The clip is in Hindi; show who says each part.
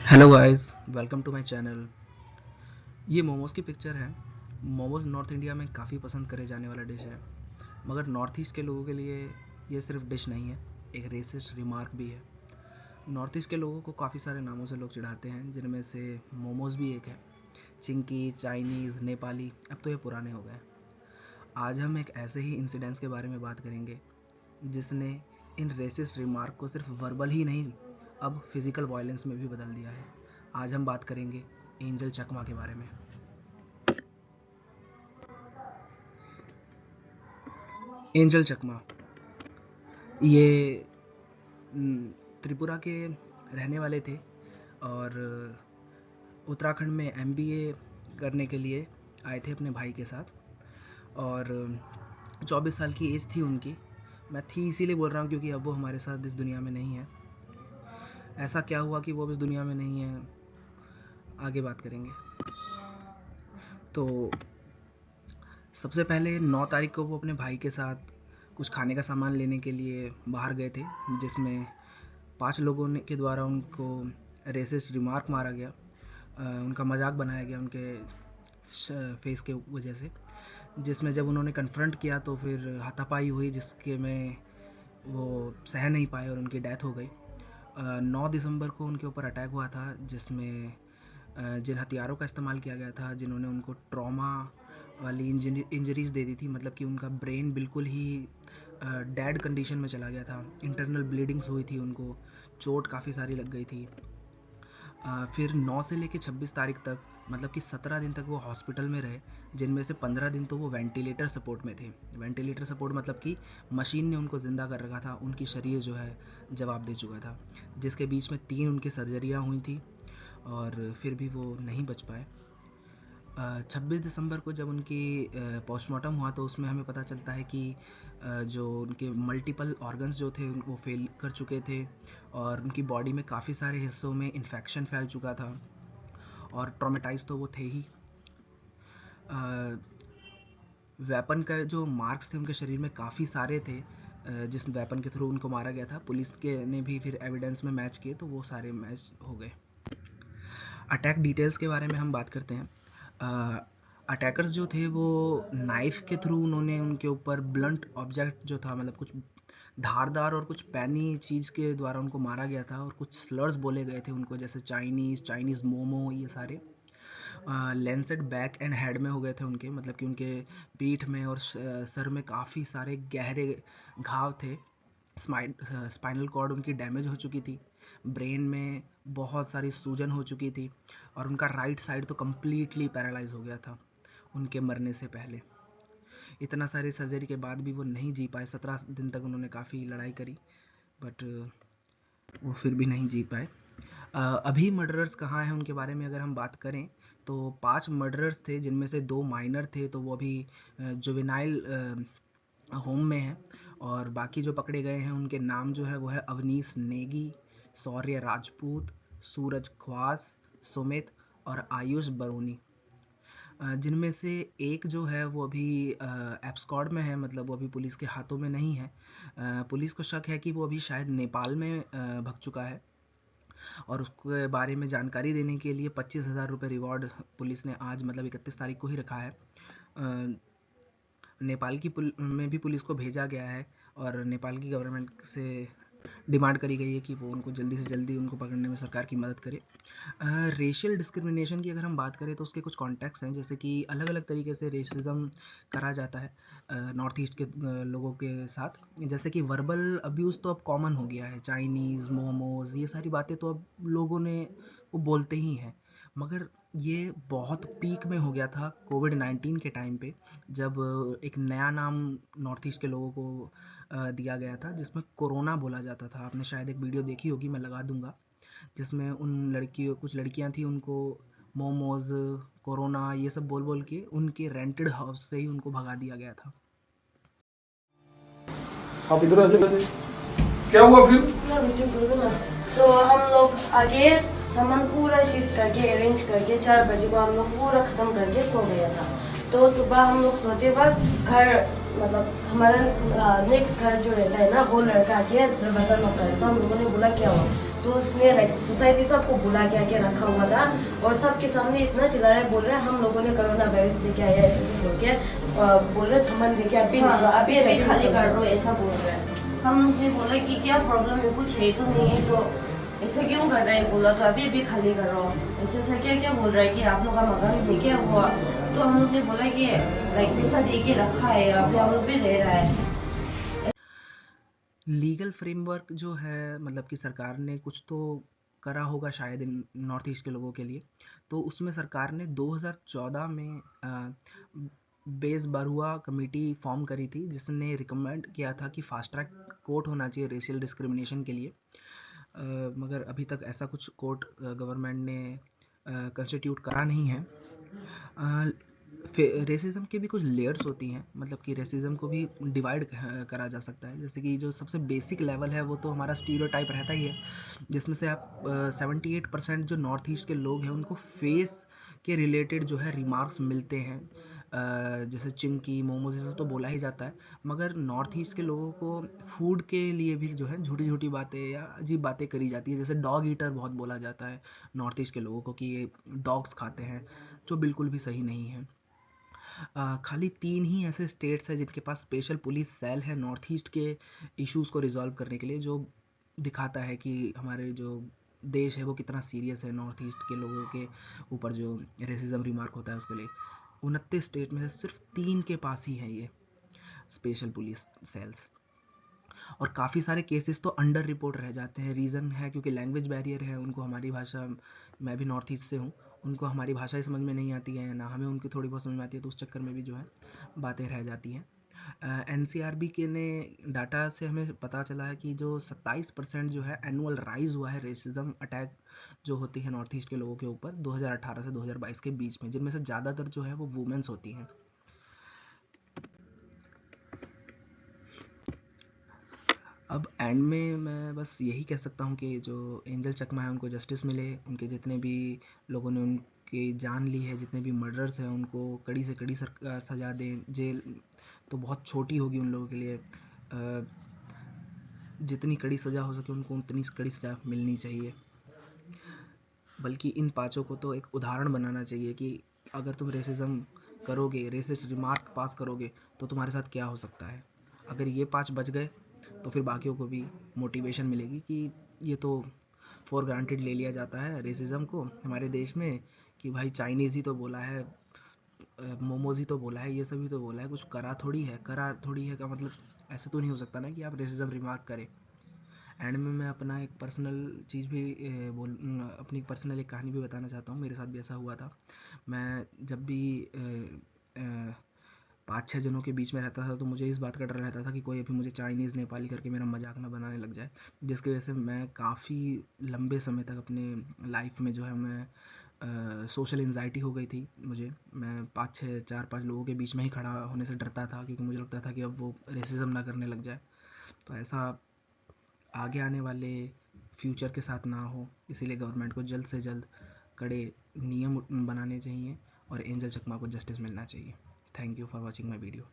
Speaker 1: Hello guys, welcome to my channel. ये मोमोज़ की पिक्चर है। मोमोज़ नॉर्थ इंडिया में काफ़ी पसंद करे जाने वाला डिश है, मगर नॉर्थ ईस्ट के लोगों के लिए ये सिर्फ डिश नहीं है, एक रेसिस्ट रिमार्क भी है। नॉर्थ ईस्ट के लोगों को काफ़ी सारे नामों से लोग चिढ़ाते हैं, जिनमें से मोमोज़ भी एक है। चिंकी, चाइनीज़, नेपाली, अब तो ये पुराने हो गए। आज हम एक ऐसे ही इंसिडेंट्स के बारे में बात करेंगे जिसने इन रेसिस्ट रिमार्क को सिर्फ वर्बल ही नहीं, अब फिजिकल वायलेंस में भी बदल दिया है। आज हम बात करेंगे एंजल चकमा के बारे में। एंजल चकमा ये त्रिपुरा के रहने वाले थे और उत्तराखंड में एमबीए करने के लिए आए थे अपने भाई के साथ। और 24 साल की एज थी उनकी। मैं थी इसीलिए बोल रहा हूँ क्योंकि अब वो हमारे साथ इस दुनिया में नहीं है। ऐसा क्या हुआ कि वो अब इस दुनिया में नहीं है, आगे बात करेंगे। तो सबसे पहले 9 तारीख को वो अपने भाई के साथ कुछ खाने का सामान लेने के लिए बाहर गए थे, जिसमें 5 लोगों ने के द्वारा उनको रेसिस्ट रिमार्क मारा गया। उनका मजाक बनाया गया उनके फेस के वजह से, जिसमें जब उन्होंने कन्फ्रंट किया तो फिर हाथापाई हुई, जिसके में वो सह नहीं पाए और उनकी डेथ हो गई। 9 दिसंबर को उनके ऊपर अटैक हुआ था, जिसमें जिन हथियारों का इस्तेमाल किया गया था, जिन्होंने उनको ट्रॉमा वाली इंजरीज दे दी थी, मतलब कि उनका ब्रेन बिल्कुल ही डेड कंडीशन में चला गया था। इंटरनल ब्लीडिंग्स हुई थी, उनको चोट काफ़ी सारी लग गई थी। फिर 9 से लेकर 26 तारीख तक, मतलब कि 17 दिन तक वो हॉस्पिटल में रहे, जिनमें से 15 दिन तो वो वेंटिलेटर सपोर्ट में थे। वेंटिलेटर सपोर्ट मतलब कि मशीन ने उनको ज़िंदा कर रखा था, उनकी शरीर जो है जवाब दे चुका था, जिसके बीच में 3 उनकी सर्जरियाँ हुई थी और फिर भी वो नहीं बच पाए। 26 दिसंबर को जब उनकी पोस्टमार्टम हुआ तो उसमें हमें पता चलता है कि जो उनके मल्टीपल ऑर्गन्स जो थे वो फेल कर चुके थे और उनकी बॉडी में काफ़ी सारे हिस्सों में इन्फेक्शन फैल चुका था और ट्रॉमेटाइज तो वो थे ही। वेपन का जो मार्क्स थे उनके शरीर में काफ़ी सारे थे, जिस वेपन के थ्रू उनको मारा गया था। पुलिस के ने भी फिर एविडेंस में मैच किए तो वो सारे मैच हो गए। अटैक डिटेल्स के बारे में हम बात करते हैं। अटैकर्स जो थे वो नाइफ़ के थ्रू उन्होंने उनके ऊपर ब्लंट ऑब्जेक्ट जो था, मतलब कुछ धारदार और कुछ पैनी चीज़ के द्वारा उनको मारा गया था और कुछ स्लर्स बोले गए थे उनको, जैसे चाइनीज़ मोमो, ये सारे। लेंसेड बैक एंड हेड में हो गए थे उनके, मतलब कि उनके पीठ में और सर में काफ़ी सारे गहरे घाव थे। स्पाइनल कॉर्ड उनकी डैमेज हो चुकी थी, ब्रेन में बहुत सारी सूजन हो चुकी थी और उनका राइट साइड तो कम्प्लीटली पैरालाइज हो गया था उनके मरने से पहले। इतना सारी सर्जरी के बाद भी वो नहीं जी पाए। 17 दिन तक उन्होंने काफ़ी लड़ाई करी, बट वो फिर भी नहीं जी पाए। अभी मर्डरर्स कहाँ हैं उनके बारे में अगर हम बात करें तो 5 मर्डरर्स थे, जिनमें से 2 माइनर थे, तो वो अभी जुवेनाइल होम में हैं। और बाकी जो पकड़े गए हैं उनके नाम जो है वो है अवनीश नेगी, शौर्य राजपूत, सूरज ख्वास, सुमित और आयुष बरोनी। जिनमें से एक जो है वो अभी एब्सकॉर्ड में है, मतलब वो अभी पुलिस के हाथों में नहीं है। पुलिस को शक है कि वो अभी शायद नेपाल में भग चुका है और उसके बारे में जानकारी देने के लिए 25,000 रुपये रिवॉर्ड पुलिस ने आज, मतलब 31 तारीख को ही रखा है। नेपाल की में भी पुलिस को भेजा गया है और नेपाल की गवर्नमेंट से डिमांड करी गई है कि वो उनको जल्दी से जल्दी उनको पकड़ने में सरकार की मदद करे। रेशियल डिस्क्रिमिनेशन की अगर हम बात करें तो उसके कुछ कॉन्टेक्स्ट हैं, जैसे कि अलग अलग तरीके से रेसिज्म करा जाता है नॉर्थ ईस्ट के लोगों के साथ। जैसे कि वर्बल अब्यूज़ तो अब कॉमन हो गया है, चाइनीज़ मोमोज़ ये सारी बातें तो अब लोगों ने वो बोलते ही हैं, मगर ये बहुत पीक में हो गया था कोविड-19 के टाइम पे, जब एक नया नाम नॉर्थ ईस्ट के लोगों को दिया गया था, जिसमें कोरोना बोला जाता था। आपने शायद एक वीडियो देखी होगी, मैं लगा दूंगा, जिसमें कुछ लड़कियां थी, उनको मोमोज, कोरोना ये सब बोल बोल के उनके रेंटेड हाउस से ही उनको भगा दिया गया था।
Speaker 2: आप इधर आ जाइए। क्या हुआ फिर?
Speaker 3: तो हम लोग आगे सामान पूरा शिफ्ट करके अरेंज करके 4 बजे को हम लोग पूरा ख़त्म करके सो गया था। तो सुबह हम लोग सोते वक्त घर, मतलब हमारा नेक्स्ट घर जो रहता है ना, वो लड़का आके दरवाज़ा नॉक करे, तो हम लोगों ने बोला क्या हुआ, तो उसने लाइक सोसाइटी सबको बुला के आके रखा हुआ था और सबके सामने इतना चिल्ला रहे, बोल रहे हम लोगों ने कोरोना वायरस लेके आया ऐसे बोल के बोल रहे सामान लेके अभी
Speaker 4: अभी खाली कर रहे हो ऐसा बोल रहे हैं। हम उनसे बोला कि क्या प्रॉब्लम है, कुछ है तो नहीं है, तो ऐसे क्यों कर रहे हैं, बोला तो अभी खाली कर रहा हूँ ऐसे ऐसा क्या बोल रहा है कि आप लोग का मकान लेके हुआ। तो हमने बोला कि लाइक पैसा दे के रखा है, अभी हम लोग भी रह रहा है।
Speaker 1: लीगल फ्रेमवर्क जो है मतलब कि सरकार ने कुछ तो करा होगा शायद इन नॉर्थ ईस्ट के लोगों के लिए। तो उसमें सरकार ने 2014 में बेस बरुआ कमेटी फॉर्म करी थी जिसने रिकमेंड किया था कि फास्ट ट्रैक कोर्ट होना चाहिए रेशियल डिस्क्रिमिनेशन के लिए। मगर अभी तक ऐसा कुछ कोर्ट गवर्नमेंट ने कंस्टिट्यूट करा नहीं है। रेसिज्म के भी कुछ लेयर्स होती हैं, मतलब कि रेसिज्म को भी डिवाइड करा जा सकता है। जैसे कि जो सबसे बेसिक लेवल है वो तो हमारा स्टीरियोटाइप रहता ही है, जिसमें से आप 78% जो नॉर्थ ईस्ट के लोग हैं उनको फेस के रिलेटेड जो है रिमार्क्स मिलते हैं। जैसे चिंकी मोमोज ये सब तो बोला ही जाता है, मगर नॉर्थ ईस्ट के लोगों को फूड के लिए भी जो है झूठी झूठी बातें या अजीब बातें करी जाती है। जैसे डॉग ईटर बहुत बोला जाता है नॉर्थ ईस्ट के लोगों को कि ये डॉग्स खाते हैं, जो बिल्कुल भी सही नहीं है। खाली 3 ही ऐसे स्टेट्स हैं जिनके पास स्पेशल पुलिस सेल है नॉर्थ ईस्ट के इश्यूज़ को रिजॉल्व करने के लिए, जो दिखाता है कि हमारे जो देश है वो कितना सीरियस है नॉर्थ ईस्ट के लोगों के ऊपर जो रेसिज्म रिमार्क होता है उसके लिए। 29 स्टेट में से सिर्फ 3 के पास ही है ये स्पेशल पुलिस सेल्स। और काफ़ी सारे केसेस तो अंडर रिपोर्ट रह जाते हैं। रीज़न है क्योंकि लैंग्वेज बैरियर है, उनको हमारी भाषा, मैं भी नॉर्थ ईस्ट से हूँ, उनको हमारी भाषा ही समझ में नहीं आती है, ना हमें उनकी थोड़ी बहुत समझ में आती है, तो उस चक्कर में भी जो है बातें रह जाती हैं। NCRB के ने डाटा से हमें पता चला है कि जो 27% जो है एनुअल राइज हुआ है रेसिज्म अटैक जो होती है नॉर्थ ईस्ट के लोगों के ऊपर 2018 से 2022 के बीच में, जिनमें से ज़्यादातर जो है वो वुमेन्स होती हैं। अब एंड में मैं बस यही कह सकता हूँ कि जो एंजल चकमा है उनको जस्टिस मिले, उनके जितने भी लोगों ने उनकी जान ली है, जितने भी मर्डर्स हैं उनको कड़ी से कड़ी सज़ा दें। जेल तो बहुत छोटी होगी उन लोगों के लिए, जितनी कड़ी सज़ा हो सके उनको उतनी कड़ी सज़ा मिलनी चाहिए। बल्कि इन पाँचों को तो एक उदाहरण बनाना चाहिए कि अगर तुम रेसिज्म करोगे, रेसिस्ट रिमार्क पास करोगे तो तुम्हारे साथ क्या हो सकता है। अगर ये 5 बच गए तो फिर बाकियों को भी मोटिवेशन मिलेगी कि ये तो फॉर ग्रांटेड ले लिया जाता है रेसिज्म को हमारे देश में, कि भाई चाइनीज़ ही तो बोला है, मोमोज ही तो बोला है, ये सभी तो बोला है, कुछ करा थोड़ी है का मतलब ऐसे तो नहीं हो सकता ना कि आप रेसिज्म रिमार्क करें। एंड में मैं अपना एक पर्सनल चीज़ भी अपनी पर्सनल एक कहानी भी बताना चाहता हूँ। मेरे साथ भी ऐसा हुआ था। मैं जब भी 5-6 जनों के बीच में रहता था तो मुझे इस बात का डर रहता था कि कोई अभी मुझे चाइनीज़ नेपाली करके मेरा मजाक ना बनाने लग जाए, जिसकी वजह से मैं काफ़ी लंबे समय तक अपने लाइफ में जो है मैं सोशल एंजाइटी हो गई थी मुझे। मैं 5-6 4-5 लोगों के बीच में ही खड़ा होने से डरता था क्योंकि मुझे लगता था कि अब वो रेसिज्म ना करने लग जाए। तो ऐसा आगे आने वाले फ्यूचर के साथ ना हो, इसीलिए गवर्नमेंट को जल्द से जल्द कड़े नियम बनाने चाहिए और एंजल चकमा को जस्टिस मिलना चाहिए। Thank you for watching my video.